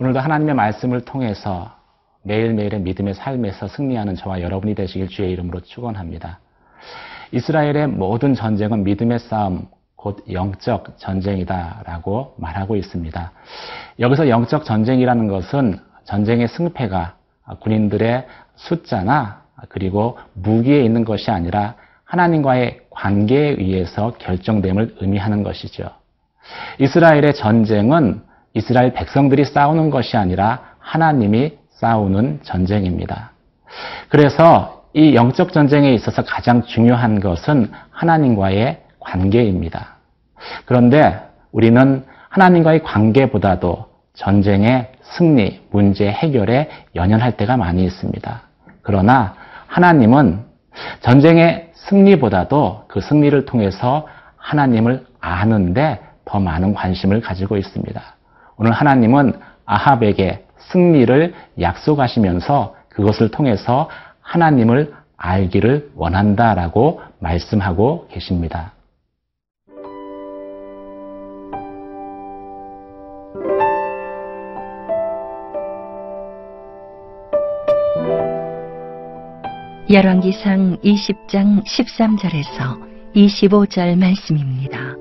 오늘도 하나님의 말씀을 통해서 매일매일의 믿음의 삶에서 승리하는 저와 여러분이 되시길 주의 이름으로 축원합니다. 이스라엘의 모든 전쟁은 믿음의 싸움, 곧 영적 전쟁이다라고 말하고 있습니다. 여기서 영적 전쟁이라는 것은 전쟁의 승패가 군인들의 숫자나 그리고 무기에 있는 것이 아니라 하나님과의 관계에 의해서 결정됨을 의미하는 것이죠. 이스라엘의 전쟁은 이스라엘 백성들이 싸우는 것이 아니라 하나님이 싸우는 전쟁입니다. 그래서 이 영적 전쟁에 있어서 가장 중요한 것은 하나님과의 관계입니다. 그런데 우리는 하나님과의 관계보다도 전쟁의 승리, 문제 해결에 연연할 때가 많이 있습니다. 그러나 하나님은 전쟁의 승리보다도 그 승리를 통해서 하나님을 아는데 더 많은 관심을 가지고 있습니다. 오늘 하나님은 아합에게 승리를 약속하시면서 그것을 통해서 하나님을 알기를 원한다라고 말씀하고 계십니다. 열왕기상 20장 13절에서 25절 말씀입니다.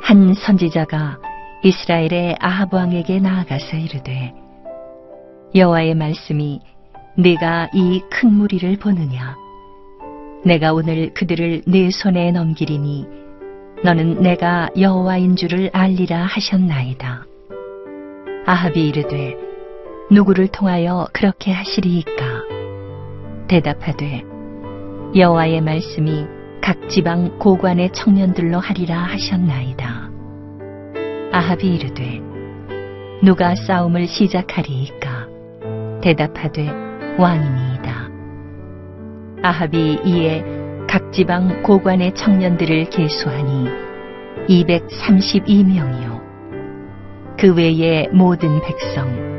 한 선지자가 이스라엘의 아합 왕에게 나아가서 이르되 여호와의 말씀이 네가 이 큰 무리를 보느냐 내가 오늘 그들을 네 손에 넘기리니 너는 내가 여호와인 줄을 알리라 하셨나이다. 아합이 이르되 누구를 통하여 그렇게 하시리이까? 대답하되 여호와의 말씀이 각 지방 고관의 청년들로 하리라 하셨나이다. 아합이 이르되 누가 싸움을 시작하리이까? 대답하되 왕이니이다. 아합이 이에 각 지방 고관의 청년들을 계수하니 232명이요 그 외의 모든 백성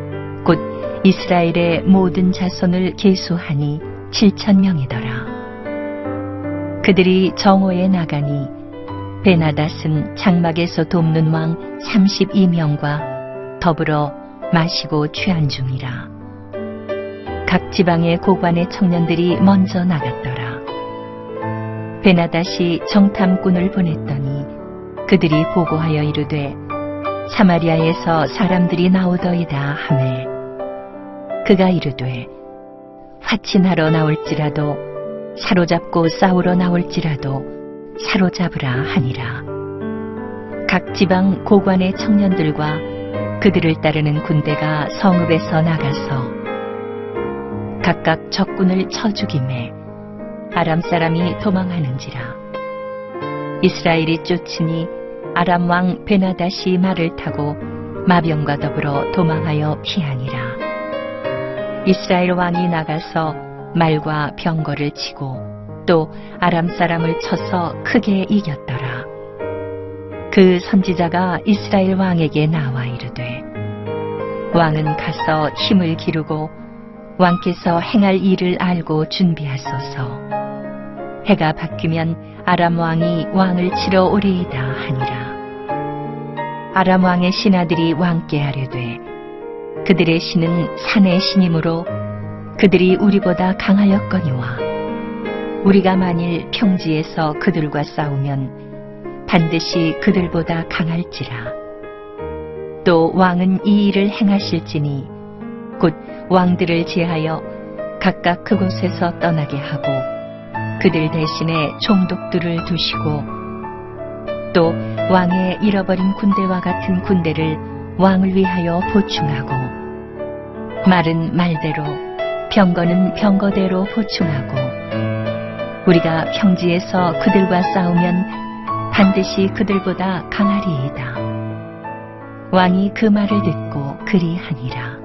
곧 이스라엘의 모든 자손을 계수하니 7,000명이더라. 그들이 정오에 나가니 베나닷은 장막에서 돕는 왕 32명과 더불어 마시고 취한 중이라. 각 지방의 고관의 청년들이 먼저 나갔더라. 베나닷이 정탐꾼을 보냈더니 그들이 보고하여 이르되 사마리아에서 사람들이 나오더이다 하매 그가 이르되 화친하러 나올지라도 사로잡고 싸우러 나올지라도 사로잡으라 하니라. 각 지방 고관의 청년들과 그들을 따르는 군대가 성읍에서 나가서 각각 적군을 쳐 죽이매 아람 사람이 도망하는지라. 이스라엘이 쫓으니 아람 왕 베나닷이 말을 타고 마병과 더불어 도망하여 피하니라. 이스라엘 왕이 나가서 말과 병거를 치고 또 아람 사람을 쳐서 크게 이겼더라. 그 선지자가 이스라엘 왕에게 나와 이르되 왕은 가서 힘을 기르고 왕께서 행할 일을 알고 준비하소서. 해가 바뀌면 아람 왕이 왕을 치러 오리이다 하니라. 아람 왕의 신하들이 왕께 아뢰되 그들의 신은 산의 신이므로 그들이 우리보다 강하였거니와 우리가 만일 평지에서 그들과 싸우면 반드시 그들보다 강할지라. 또 왕은 이 일을 행하실지니 곧 왕들을 제하여 각각 그곳에서 떠나게 하고 그들 대신에 총독들을 두시고 또 왕의 잃어버린 군대와 같은 군대를 왕을 위하여 보충하고 말은 말대로 병거는 병거대로 보충하고 우리가 평지에서 그들과 싸우면 반드시 그들보다 강하리이다. 왕이 그 말을 듣고 그리하니라.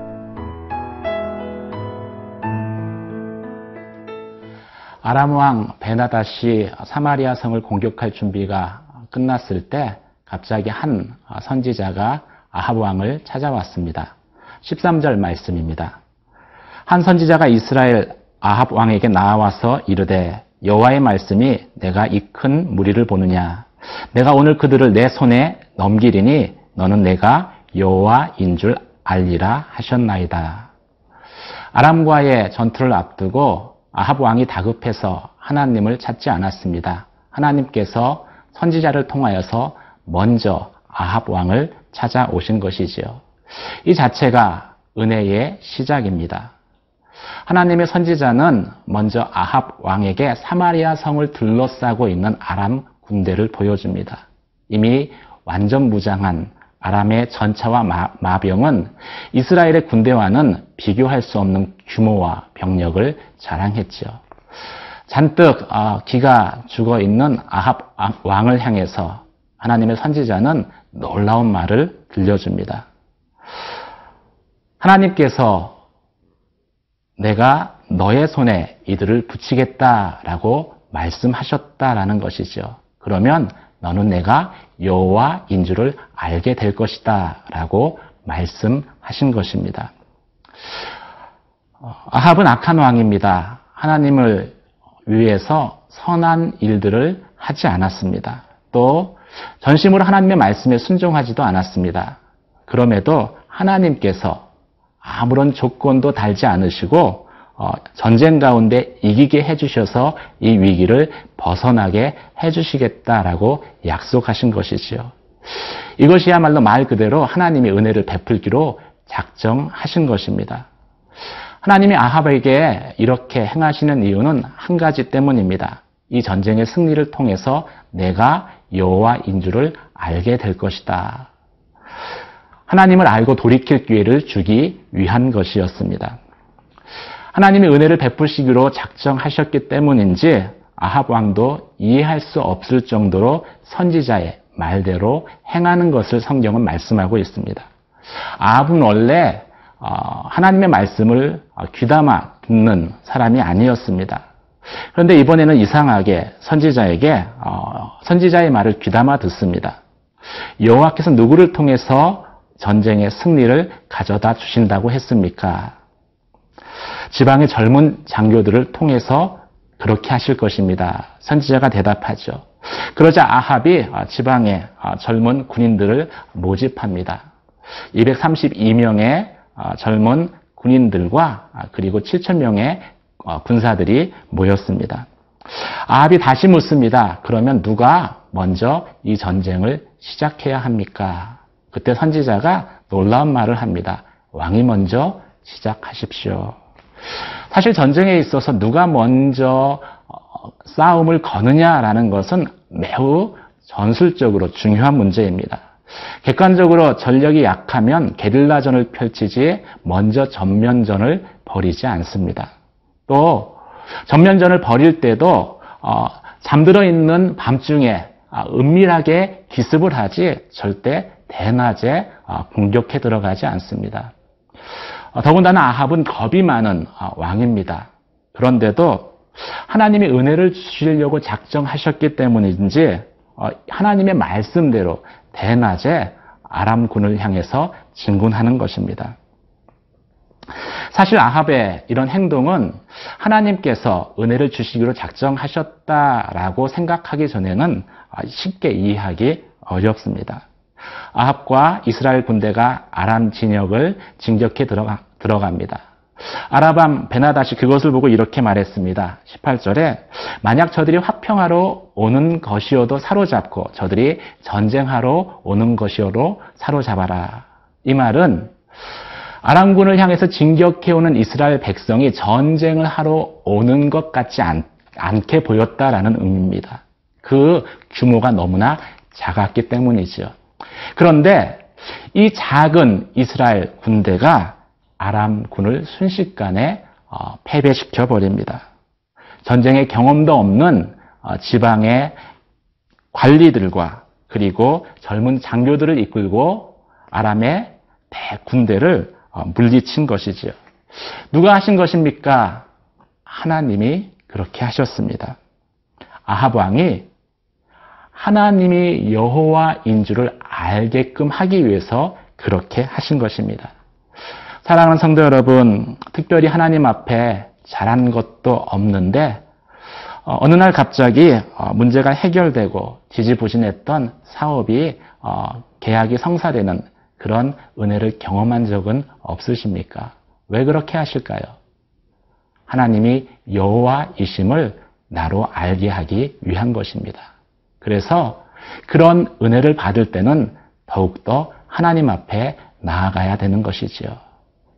아람 왕 베나닷이 사마리아 성을 공격할 준비가 끝났을 때 갑자기 한 선지자가 아합 왕을 찾아왔습니다. 13절 말씀입니다. 한 선지자가 이스라엘 아합 왕에게 나와서 이르되 여호와의 말씀이 내가 이 큰 무리를 보느냐 내가 오늘 그들을 내 손에 넘기리니 너는 내가 여호와인 줄 알리라 하셨나이다. 아람과의 전투를 앞두고 아합 왕이 다급해서 하나님을 찾지 않았습니다. 하나님께서 선지자를 통하여서 먼저 아합 왕을 찾아오신 것이지요. 이 자체가 은혜의 시작입니다. 하나님의 선지자는 먼저 아합 왕에게 사마리아 성을 둘러싸고 있는 아람 군대를 보여줍니다. 이미 완전 무장한 아람의 전차와 마병은 이스라엘의 군대와는 비교할 수 없는 규모와 병력을 자랑했죠. 잔뜩 기가 죽어있는 아합 왕을 향해서 하나님의 선지자는 놀라운 말을 들려줍니다. 하나님께서 내가 너의 손에 이들을 붙이겠다라고 말씀하셨다라는 것이죠. 그러면 너는 내가 여호와인 줄을 알게 될 것이다 라고 말씀하신 것입니다. 아합은 악한 왕입니다. 하나님을 위해서 선한 일들을 하지 않았습니다. 또 전심으로 하나님의 말씀에 순종하지도 않았습니다. 그럼에도 하나님께서 아무런 조건도 달지 않으시고 전쟁 가운데 이기게 해주셔서 이 위기를 벗어나게 해주시겠다라고 약속하신 것이지요. 이것이야말로 말 그대로 하나님의 은혜를 베풀기로 작정하신 것입니다. 하나님이 아합에게 이렇게 행하시는 이유는 한 가지 때문입니다. 이 전쟁의 승리를 통해서 내가 여호와인 줄을 알게 될 것이다. 하나님을 알고 돌이킬 기회를 주기 위한 것이었습니다. 하나님의 은혜를 베푸시기로 작정하셨기 때문인지 아합 왕도 이해할 수 없을 정도로 선지자의 말대로 행하는 것을 성경은 말씀하고 있습니다. 아합은 원래 하나님의 말씀을 귀담아 듣는 사람이 아니었습니다. 그런데 이번에는 이상하게 선지자의 말을 귀담아 듣습니다. 여호와께서 누구를 통해서 전쟁의 승리를 가져다 주신다고 했습니까? 지방의 젊은 장교들을 통해서 그렇게 하실 것입니다. 선지자가 대답하죠. 그러자 아합이 지방의 젊은 군인들을 모집합니다. 232명의 젊은 군인들과 그리고 7,000명의 군사들이 모였습니다. 아합이 다시 묻습니다. 그러면 누가 먼저 이 전쟁을 시작해야 합니까? 그때 선지자가 놀라운 말을 합니다. 왕이 먼저 시작하십시오. 사실 전쟁에 있어서 누가 먼저 싸움을 거느냐라는 것은 매우 전술적으로 중요한 문제입니다. 객관적으로 전력이 약하면 게릴라전을 펼치지 먼저 전면전을 벌이지 않습니다. 또 전면전을 벌일 때도 잠들어 있는 밤중에 은밀하게 기습을 하지 절대 대낮에 공격해 들어가지 않습니다. 더군다나 아합은 겁이 많은 왕입니다. 그런데도 하나님이 은혜를 주시려고 작정하셨기 때문인지 하나님의 말씀대로 대낮에 아람군을 향해서 진군하는 것입니다. 사실 아합의 이런 행동은 하나님께서 은혜를 주시기로 작정하셨다라고 생각하기 전에는 쉽게 이해하기 어렵습니다. 아합과 이스라엘 군대가 아람 진역을 진격해 들어갑니다. 아람 베나닷이 그것을 보고 이렇게 말했습니다. 18절에 만약 저들이 화평하러 오는 것이어도 사로잡고 저들이 전쟁하러 오는 것이어도 사로잡아라. 이 말은 아람군을 향해서 진격해오는 이스라엘 백성이 전쟁을 하러 오는 것 같지 않게 보였다라는 의미입니다. 그 규모가 너무나 작았기 때문이죠. 그런데 이 작은 이스라엘 군대가 아람군을 순식간에 패배시켜 버립니다. 전쟁의 경험도 없는 지방의 관리들과 그리고 젊은 장교들을 이끌고 아람의 대군대를 물리친 것이지요. 누가 하신 것입니까? 하나님이 그렇게 하셨습니다. 아합 왕이 하나님이 여호와인 줄을 알게끔 하기 위해서 그렇게 하신 것입니다. 사랑하는 성도 여러분, 특별히 하나님 앞에 잘한 것도 없는데 어느 날 갑자기 문제가 해결되고 지지부진했던 사업이 계약이 성사되는 그런 은혜를 경험한 적은 없으십니까? 왜 그렇게 하실까요? 하나님이 여호와이심을 나로 알게 하기 위한 것입니다. 그래서 그런 은혜를 받을 때는 더욱더 하나님 앞에 나아가야 되는 것이지요.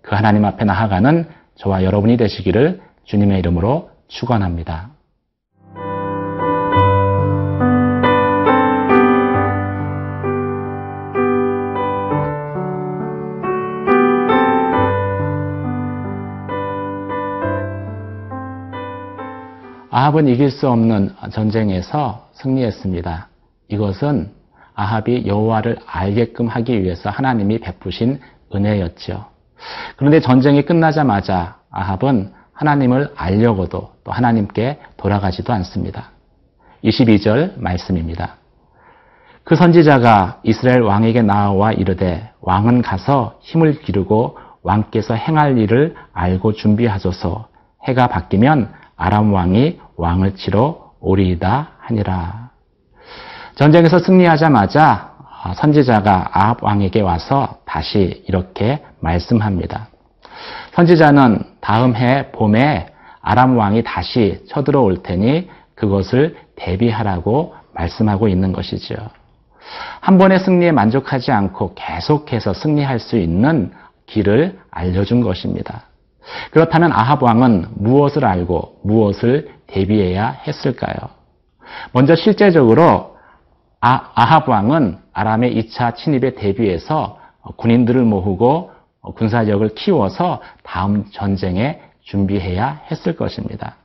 그 하나님 앞에 나아가는 저와 여러분이 되시기를 주님의 이름으로 축원합니다. 아합은 이길 수 없는 전쟁에서 승리했습니다. 이것은 아합이 여호와를 알게끔 하기 위해서 하나님이 베푸신 은혜였죠. 그런데 전쟁이 끝나자마자 아합은 하나님을 알려고도 또 하나님께 돌아가지도 않습니다. 22절 말씀입니다. 그 선지자가 이스라엘 왕에게 나와 이르되 왕은 가서 힘을 기르고 왕께서 행할 일을 알고 준비하소서. 해가 바뀌면 아람 왕이 왕을 치러 오리이다 하니라. 전쟁에서 승리하자마자 선지자가 아합 왕에게 와서 다시 이렇게 말씀합니다. 선지자는 다음 해 봄에 아람 왕이 다시 쳐들어올 테니 그것을 대비하라고 말씀하고 있는 것이죠. 한 번의 승리에 만족하지 않고 계속해서 승리할 수 있는 길을 알려준 것입니다. 그렇다면 아합 왕은 무엇을 알고 무엇을 대비해야 했을까요? 먼저 실제적으로 아합 왕은 아람의 2차 침입에 대비해서 군인들을 모으고 군사력을 키워서 다음 전쟁에 준비해야 했을 것입니다.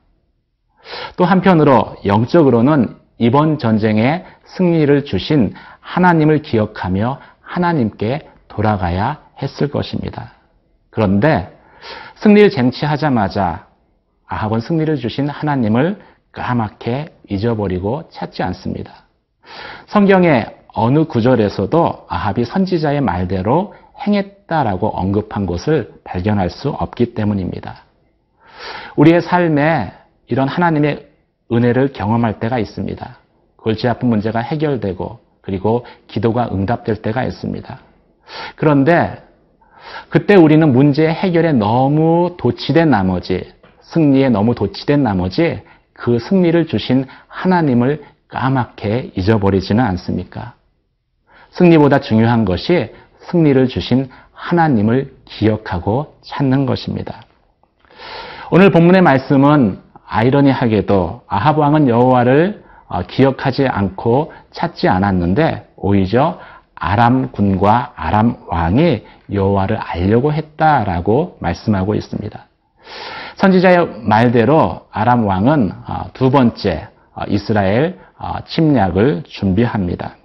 또 한편으로 영적으로는 이번 전쟁에 승리를 주신 하나님을 기억하며 하나님께 돌아가야 했을 것입니다. 그런데 승리를 쟁취하자마자 아합은 승리를 주신 하나님을 까맣게 잊어버리고 찾지 않습니다. 성경의 어느 구절에서도 아합이 선지자의 말대로 행했다라고 언급한 것을 발견할 수 없기 때문입니다. 우리의 삶에 이런 하나님의 은혜를 경험할 때가 있습니다. 골치 아픈 문제가 해결되고 그리고 기도가 응답될 때가 있습니다. 그런데 그때 우리는 문제의 해결에 너무 도취된 나머지, 승리에 너무 도취된 나머지 그 승리를 주신 하나님을 까맣게 잊어버리지는 않습니까? 승리보다 중요한 것이 승리를 주신 하나님을 기억하고 찾는 것입니다. 오늘 본문의 말씀은 아이러니하게도 아합 왕은 여호와를 기억하지 않고 찾지 않았는데 오히려 아람 군과 아람 왕이 여호와를 알려고 했다라고 말씀하고 있습니다. 선지자의 말대로 아람 왕은 두 번째 이스라엘 침략을 준비합니다.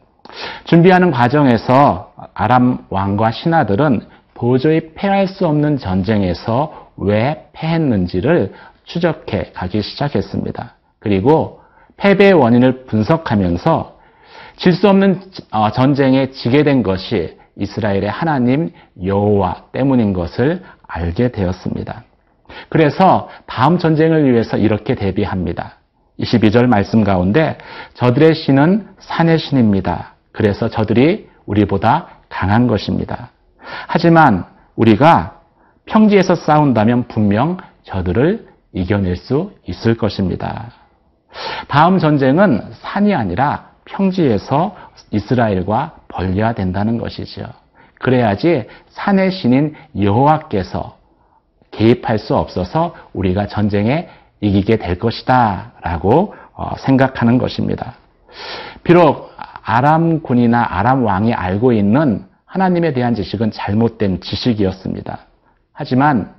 준비하는 과정에서 아람 왕과 신하들은 도저히 패할 수 없는 전쟁에서 왜 패했는지를 추적해 가기 시작했습니다. 그리고 패배의 원인을 분석하면서 질 수 없는 전쟁에 지게 된 것이 이스라엘의 하나님 여호와 때문인 것을 알게 되었습니다. 그래서 다음 전쟁을 위해서 이렇게 대비합니다. 22절 말씀 가운데 저들의 신은 산의 신입니다. 그래서 저들이 우리보다 강한 것입니다. 하지만 우리가 평지에서 싸운다면 분명 저들을 이겨낼 수 있을 것입니다. 다음 전쟁은 산이 아니라 평지에서 이스라엘과 벌려야 된다는 것이죠. 그래야지 산의 신인 여호와께서 개입할 수 없어서 우리가 전쟁에 이기게 될 것이다 라고 생각하는 것입니다. 비록 아람 군이나 아람 왕이 알고 있는 하나님에 대한 지식은 잘못된 지식이었습니다. 하지만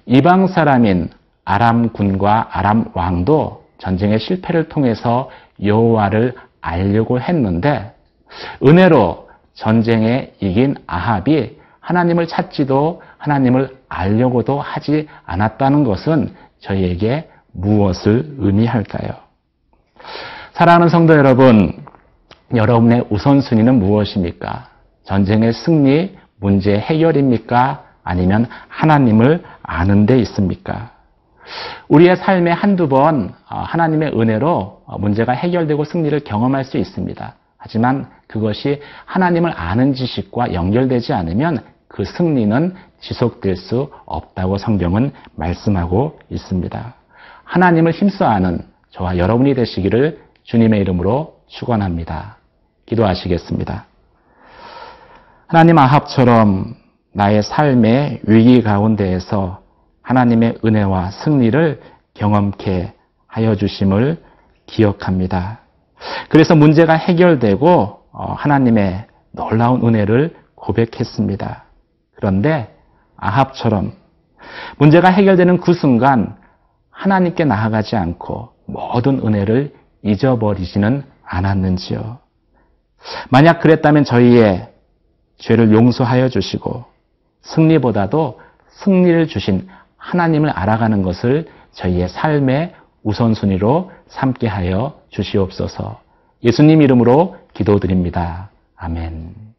이방 사람인 아람 군과 아람 왕도 전쟁의 실패를 통해서 여호와를 알려고 했는데 은혜로 전쟁에 이긴 아합이 하나님을 찾지도 하나님을 알려고도 하지 않았다는 것은 저희에게 무엇을 의미할까요? 사랑하는 성도 여러분, 여러분의 우선순위는 무엇입니까? 전쟁의 승리, 문제의 해결입니까? 아니면 하나님을 아는 데 있습니까? 우리의 삶에 한두 번 하나님의 은혜로 문제가 해결되고 승리를 경험할 수 있습니다. 하지만 그것이 하나님을 아는 지식과 연결되지 않으면 그 승리는 지속될 수 없다고 성경은 말씀하고 있습니다. 하나님을 힘써 아는 저와 여러분이 되시기를 주님의 이름으로 축원합니다. 기도하시겠습니다. 하나님, 아합처럼 나의 삶의 위기 가운데에서 하나님의 은혜와 승리를 경험케 하여 주심을 기억합니다. 그래서 문제가 해결되고 하나님의 놀라운 은혜를 고백했습니다. 그런데 아합처럼 문제가 해결되는 그 순간 하나님께 나아가지 않고 모든 은혜를 잊어버리지는 않았는지요. 만약 그랬다면 저희의 죄를 용서하여 주시고 승리보다도 승리를 주신 하나님을 알아가는 것을 저희의 삶의 우선순위로 삼게 하여 주시옵소서. 예수님 이름으로 기도드립니다. 아멘.